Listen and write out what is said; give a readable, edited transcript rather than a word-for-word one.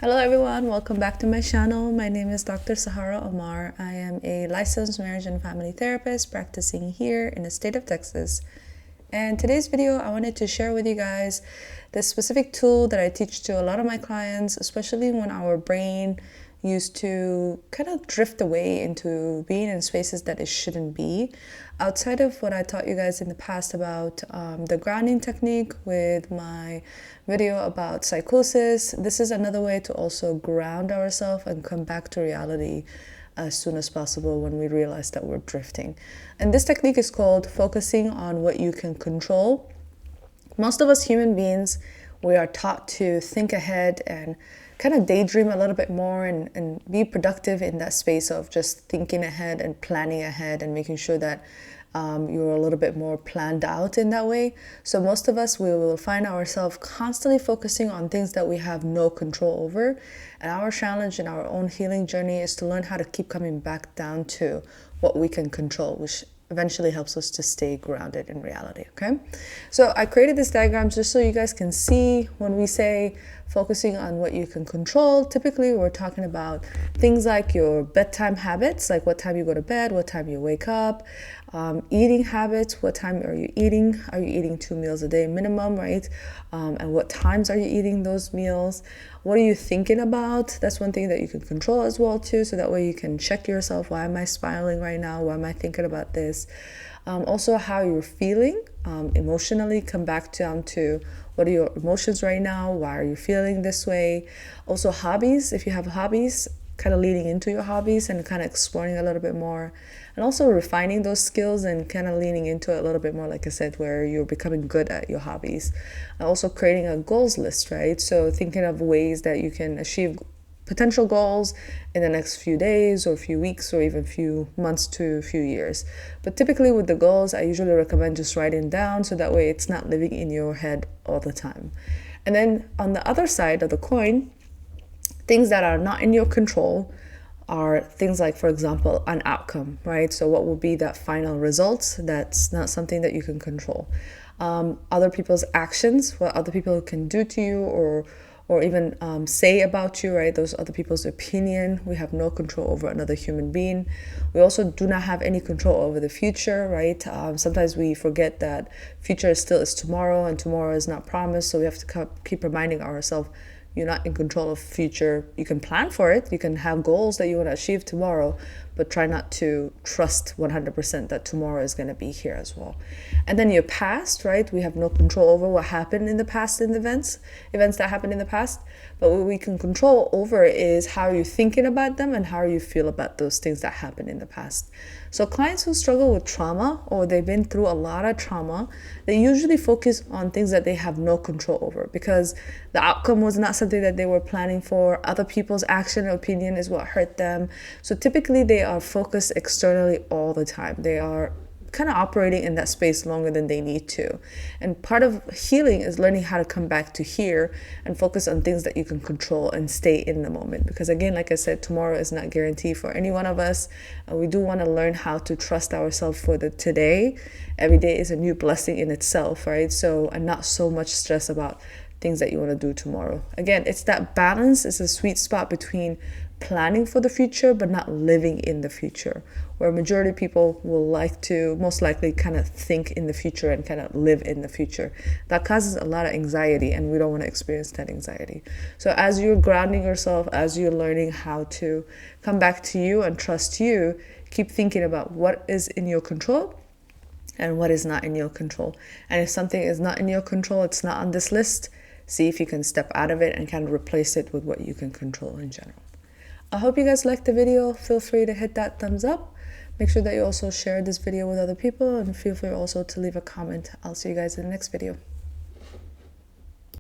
Hello everyone, welcome back to my channel. My name is Dr. Sahara Omar. I am a licensed marriage and family therapist practicing here in the state of Texas. And today's video, I wanted to share with you guys this specific tool that I teach to a lot of my clients, especially when our brain used to kind of drift away into being in spaces that it shouldn't be. Outside of what I taught you guys in the past about the grounding technique with my video about psychosis, this is another way to also ground ourselves and come back to reality as soon as possible when we realize that we're drifting. And this technique is called focusing on what you can control. Most of us human beings, we are taught to think ahead and kind of daydream a little bit more and be productive in that space of just thinking ahead and planning ahead and making sure that you're a little bit more planned out in that way. So most of us, we will find ourselves constantly focusing on things that we have no control over. And our challenge in our own healing journey is to learn how to keep coming back down to what we can control, which eventually helps us to stay grounded in reality. Okay, so I created this diagram just so you guys can see when we say focusing on what you can control. Typically we're talking about things like your bedtime habits, like what time you go to bed, what time you wake up, eating habits, what time are you eating 2 meals a day minimum, right? And what times are you eating those meals? What are you thinking about? That's one thing that you can control as well too, so that way you can check yourself. Why am I spiraling right now? Why am I thinking about this? Also how you're feeling emotionally, come back down to what are your emotions right now? Why are you feeling this way? Also hobbies, if you have hobbies, kind of leading into your hobbies and kind of exploring a little bit more, and also refining those skills and kind of leaning into it a little bit more, like I said, where you're becoming good at your hobbies. And also creating a goals list, right? So thinking of ways that you can achieve potential goals in the next few days or few weeks or even few months to a few years. But typically with the goals, I usually recommend just writing down so that way it's not living in your head all the time. And then on the other side of the coin, things that are not in your control are things like, for example, an outcome, right? So what will be that final result? That's not something that you can control. Other people's actions, what other people can do to you or even say about you, right? Those other people's opinion. We have no control over another human being. We also do not have any control over the future, right? Sometimes we forget that future is tomorrow and tomorrow is not promised. So we have to keep reminding ourselves, you're not in control of future. You can plan for it. You can have goals that you want to achieve tomorrow, but try not to trust 100% that tomorrow is going to be here as well. And then your past, right? We have no control over what happened in the past in events that happened in the past. But what we can control over is how you're thinking about them and how you feel about those things that happened in the past. So clients who struggle with trauma or they've been through a lot of trauma, they usually focus on things that they have no control over because the outcome was not something that they were planning for. Other people's action or opinion is what hurt them. So typically they are focused externally all the time. They are kind of operating in that space longer than they need to. And part of healing is learning how to come back to here and focus on things that you can control and stay in the moment. Because again, like I said, tomorrow is not guaranteed for any one of us. We do want to learn how to trust ourselves for the today. Every day is a new blessing in itself, right? So, and not so much stress about things that you want to do tomorrow. Again, it's that balance. It's a sweet spot between planning for the future but not living in the future, where majority of people will like to most likely kind of think in the future and kind of live in the future. That causes a lot of anxiety and we don't want to experience that anxiety. So as you're grounding yourself, as you're learning how to come back to you and trust you, keep thinking about what is in your control and what is not in your control. And if something is not in your control, it's not on this list, see if you can step out of it and kind of replace it with what you can control in general. I hope you guys liked the video. Feel free to hit that thumbs up. Make sure that you also share this video with other people and feel free also to leave a comment. I'll see you guys in the next video.